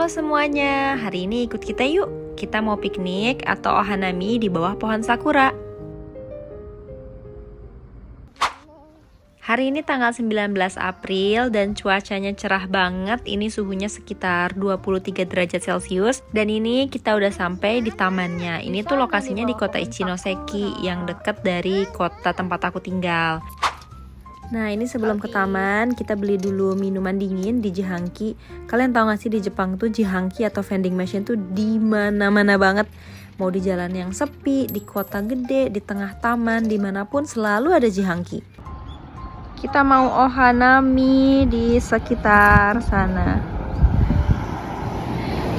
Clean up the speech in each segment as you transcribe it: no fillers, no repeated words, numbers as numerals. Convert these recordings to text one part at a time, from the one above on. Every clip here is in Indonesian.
semuanya, hari ini ikut kita yuk. Kita mau piknik atau ohanami di bawah pohon sakura. Hari ini tanggal 19 April dan cuacanya cerah banget. Ini suhunya sekitar 23 derajat Celcius. Dan ini kita udah sampai di tamannya. Ini tuh lokasinya di kota Ichinoseki yang deket dari kota tempat aku tinggal. Nah, ini sebelum ke taman, kita beli dulu minuman dingin di Jihanki. Kalian tahu gak sih di Jepang tuh Jihanki atau vending machine tuh di mana-mana banget. Mau di jalan yang sepi, di kota gede, di tengah taman, dimanapun selalu ada Jihanki. Kita mau ohanami di sekitar sana.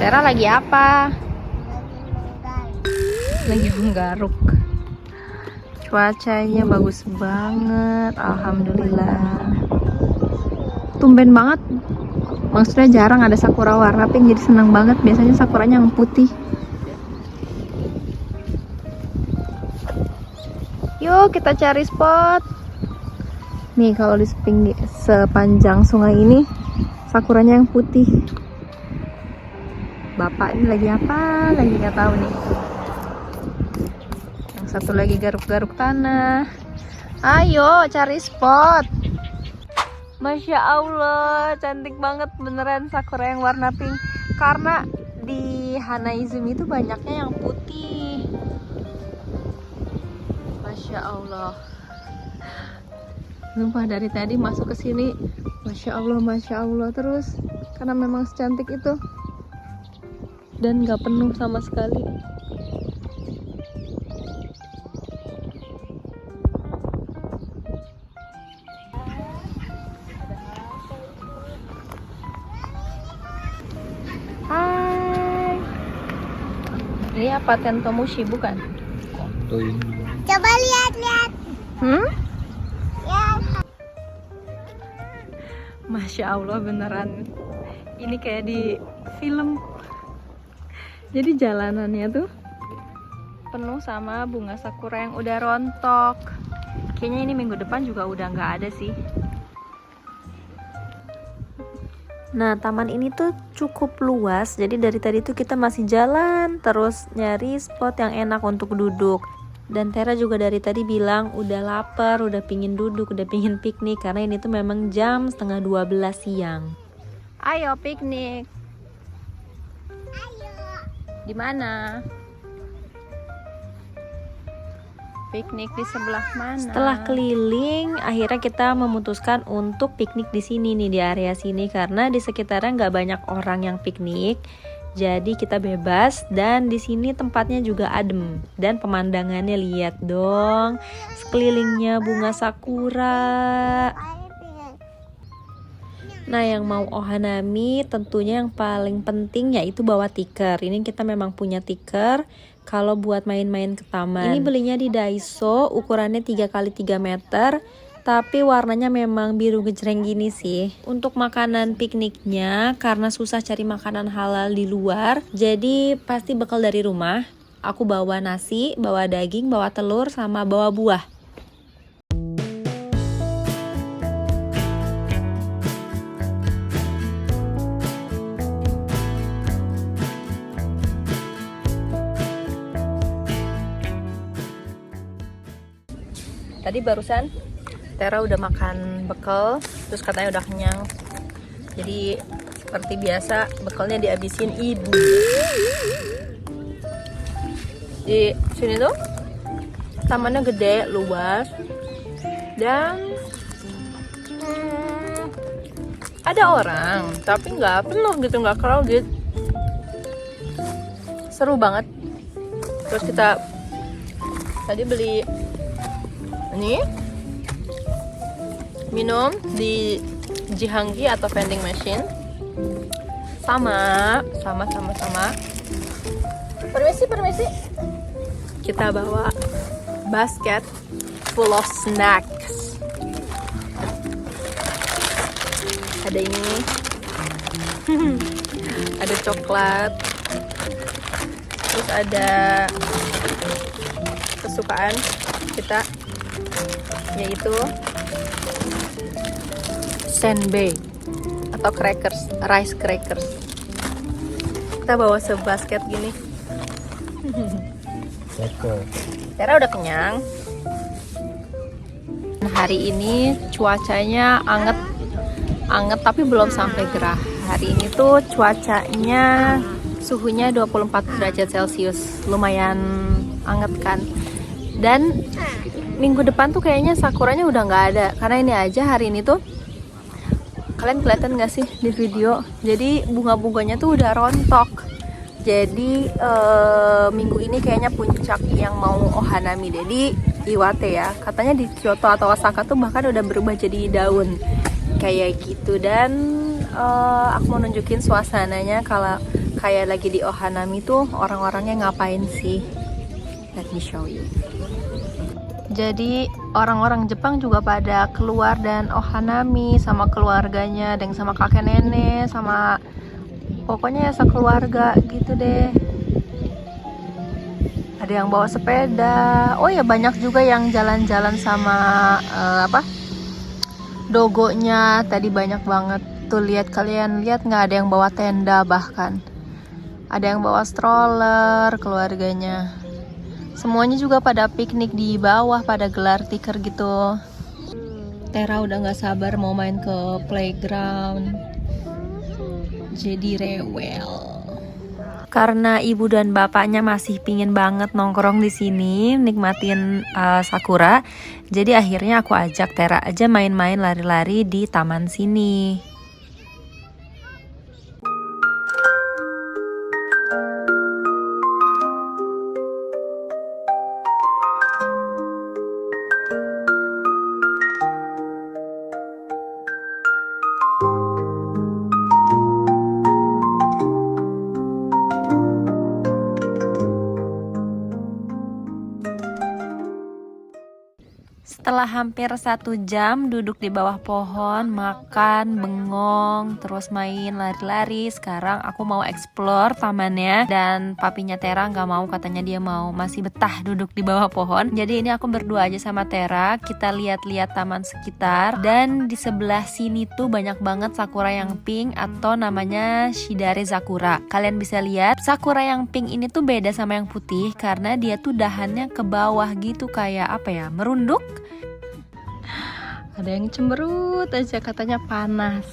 Tera lagi apa? Lagi menggaruk. Cuacanya bagus banget, alhamdulillah. Tumben banget, maksudnya jarang ada sakura warna pink, jadi senang banget. Biasanya sakuranya yang putih. Yuk kita cari spot. Nih kalau di sepanjang sungai ini sakuranya yang putih. Bapak ini lagi apa? Lagi nggak tahu nih. Satu lagi garuk-garuk tanah. Ayo cari spot. Masya Allah, cantik banget beneran sakura yang warna pink. Karena di Hanaizumi itu banyaknya yang putih. Masya Allah. Sumpah dari tadi masuk ke sini, Masya Allah terus. Karena memang secantik itu. Dan gak penuh sama sekali. Ini apa Tentomushi bukan? Coba lihat-lihat. Ya. Masya Allah beneran. Ini kayak di film. Jadi jalanannya tuh penuh sama bunga sakura yang udah rontok. Kayaknya ini minggu depan juga udah nggak ada sih. Nah, taman ini tuh cukup luas, jadi dari tadi tuh kita masih jalan terus nyari spot yang enak untuk duduk. Dan Tera juga dari tadi bilang udah lapar, udah pingin duduk, udah pingin piknik karena ini tuh memang jam 11:30 siang. Ayo piknik. Ayo. Di mana? Piknik di sebelah mana? Setelah keliling, akhirnya kita memutuskan untuk piknik di sini nih, di area sini karena di sekitarnya nggak banyak orang yang piknik. Jadi kita bebas dan di sini tempatnya juga adem dan pemandangannya lihat dong, sekelilingnya bunga sakura. Nah, yang mau ohanami tentunya yang paling penting yaitu bawa tikar. Ini kita memang punya tikar kalau buat main-main ke taman. Ini belinya di Daiso, ukurannya 3x3 meter, tapi warnanya memang biru gejreng gini sih. Untuk makanan pikniknya, karena susah cari makanan halal di luar, jadi pasti bekal dari rumah. Aku bawa nasi, bawa daging, bawa telur, sama bawa buah. Tadi barusan Tera udah makan bekal, terus katanya udah kenyang. Jadi seperti biasa bekalnya dihabisin ibu. Di sini tuh tamannya gede, luas, dan ada orang, tapi nggak penuh gitu, nggak crowded. Seru banget. Terus kita tadi beli ini minum di Jihanki atau vending machine. Sama. Permisi. Kita bawa basket full of snacks. Ada ini. Ada coklat. Terus ada kesukaan kita yaitu senbei atau crackers, rice crackers. kita bawa sebasket gini. Tera udah kenyang. Hari ini cuacanya anget tapi belum sampai gerah. Hari ini tuh cuacanya suhunya 24 derajat Celcius, lumayan anget kan. Dan minggu depan tuh kayaknya sakuranya udah nggak ada, karena ini aja hari ini tuh, kalian kelihatan nggak sih di video? Jadi bunga-bunganya tuh udah rontok. Jadi minggu ini kayaknya puncak yang mau Ohanami deh di Iwate ya. Katanya di Kyoto atau Osaka tuh bahkan udah berubah jadi daun kayak gitu. Dan aku mau nunjukin suasananya kalau kayak lagi di Ohanami tuh orang-orangnya ngapain sih. Let me show you. Jadi orang-orang Jepang juga pada keluar dan Ohanami sama keluarganya, dan sama kakek nenek, sama pokoknya ya sekeluarga gitu deh. Ada yang bawa sepeda. Oh ya, banyak juga yang jalan-jalan sama dogonya. Tadi banyak banget tuh, lihat, kalian lihat nggak, ada yang bawa tenda, bahkan ada yang bawa stroller keluarganya. Semuanya juga pada piknik di bawah, pada gelar tikar gitu. Tera udah nggak sabar mau main ke playground. Jadi rewel. Karena ibu dan bapaknya masih pingin banget nongkrong di sini, nikmatin sakura. Jadi akhirnya aku ajak Tera aja main-main lari-lari di taman sini. Setelah hampir 1 jam duduk di bawah pohon, makan, bengong, terus main lari-lari, sekarang aku mau explore tamannya. Dan papinya Tera nggak mau, katanya dia mau masih betah duduk di bawah pohon. Jadi ini aku berdua aja sama Tera, kita lihat-lihat taman sekitar. Dan di sebelah sini tuh banyak banget sakura yang pink atau namanya Shidare Sakura. Kalian bisa lihat sakura yang pink ini tuh beda sama yang putih karena dia tuh dahannya ke bawah gitu, kayak apa ya, merunduk. Ada yang cemberut aja, katanya panas.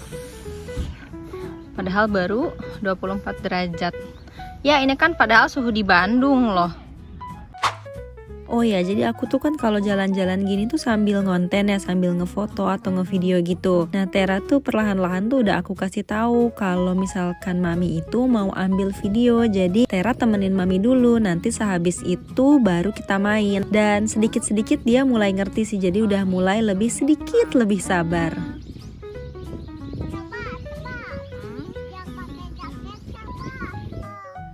Padahal baru 24 derajat. Ya ini kan padahal suhu di Bandung loh. Oh ya, jadi aku tuh kan kalau jalan-jalan gini tuh sambil ngonten ya, sambil ngefoto atau ngevideo gitu. Nah, Tera tuh perlahan-lahan tuh udah aku kasih tahu kalau misalkan mami itu mau ambil video. Jadi Tera temenin mami dulu, nanti sehabis itu baru kita main. Dan sedikit-sedikit dia mulai ngerti sih, jadi udah mulai sedikit lebih sabar.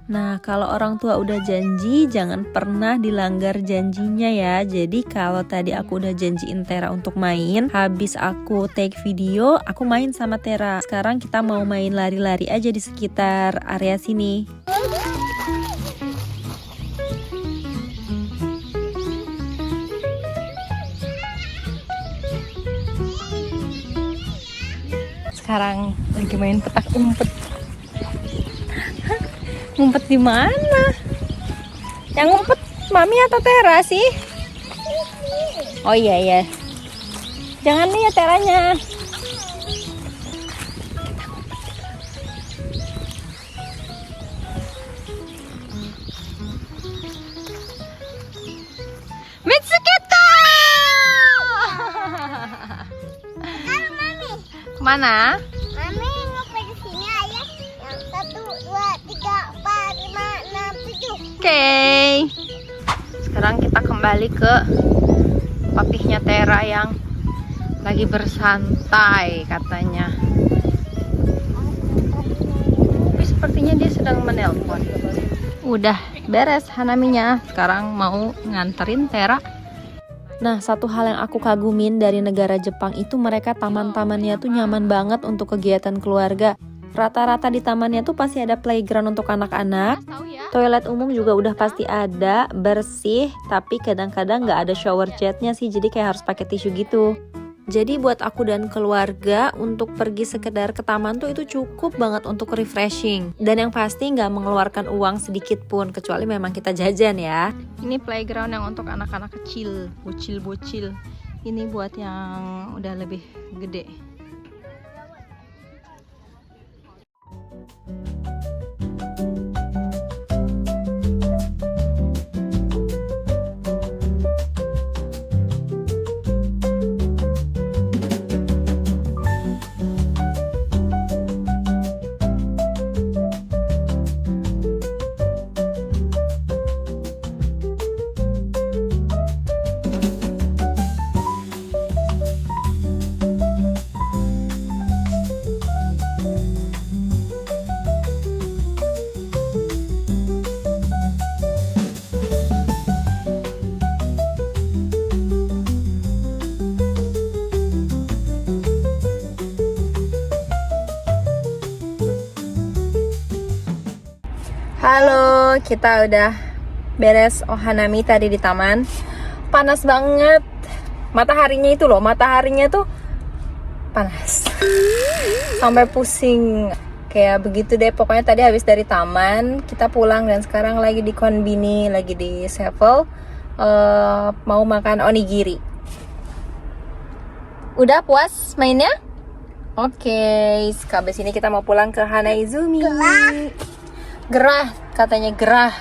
Nah, kalau orang tua udah janji, jangan pernah dilanggar janjinya ya. Jadi kalau tadi aku udah janjiin Tera untuk main, habis aku take video, aku main sama Tera. Sekarang kita mau main lari-lari aja di sekitar area sini. Sekarang lagi main petak umpet. Ngumpet di mana? Yang ngumpet mami atau Tera sih? Oh iya ya. Jangan lihat Teranya. Mitsuketa! Kemana? Mami mau ke sini ayah. Yang 1, 2, 3, 4, 5, 6, 7. Oke. Sekarang kita kembali ke papihnya Tera yang lagi bersantai katanya. Tapi sepertinya dia sedang menelpon. Udah beres hanaminya. Sekarang mau nganterin Tera. Nah, satu hal yang aku kagumin dari negara Jepang itu mereka taman-tamannya tuh nyaman banget untuk kegiatan keluarga. Rata-rata di tamannya tuh pasti ada playground untuk anak-anak. Toilet umum juga udah pasti ada, bersih, tapi kadang-kadang nggak ada shower jetnya sih, jadi kayak harus pakai tisu gitu. Jadi buat aku dan keluarga untuk pergi sekedar ke taman tuh itu cukup banget untuk refreshing. Dan yang pasti nggak mengeluarkan uang sedikit pun, kecuali memang kita jajan ya. Ini playground yang untuk anak-anak kecil, bocil-bocil. Ini buat yang udah lebih gede. Halo, kita udah beres Ohanami tadi di taman. Panas banget. Mataharinya itu loh, mataharinya tuh panas. Sampai pusing. Kayak begitu deh, pokoknya tadi habis dari taman, kita pulang dan sekarang lagi di Konbini, lagi di Sevel, mau makan onigiri. Udah puas mainnya? Oke, habis ini kita mau pulang ke Hanaizumi. Gerah, katanya gerah.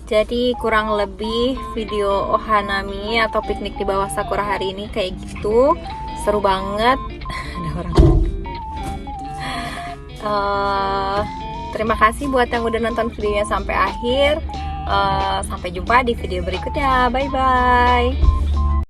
Jadi kurang lebih video Ohanami atau piknik di bawah sakura hari ini kayak gitu. Seru banget. Ada orang. Terima kasih buat yang udah nonton videonya sampai akhir. Sampai jumpa di video berikutnya. Bye bye.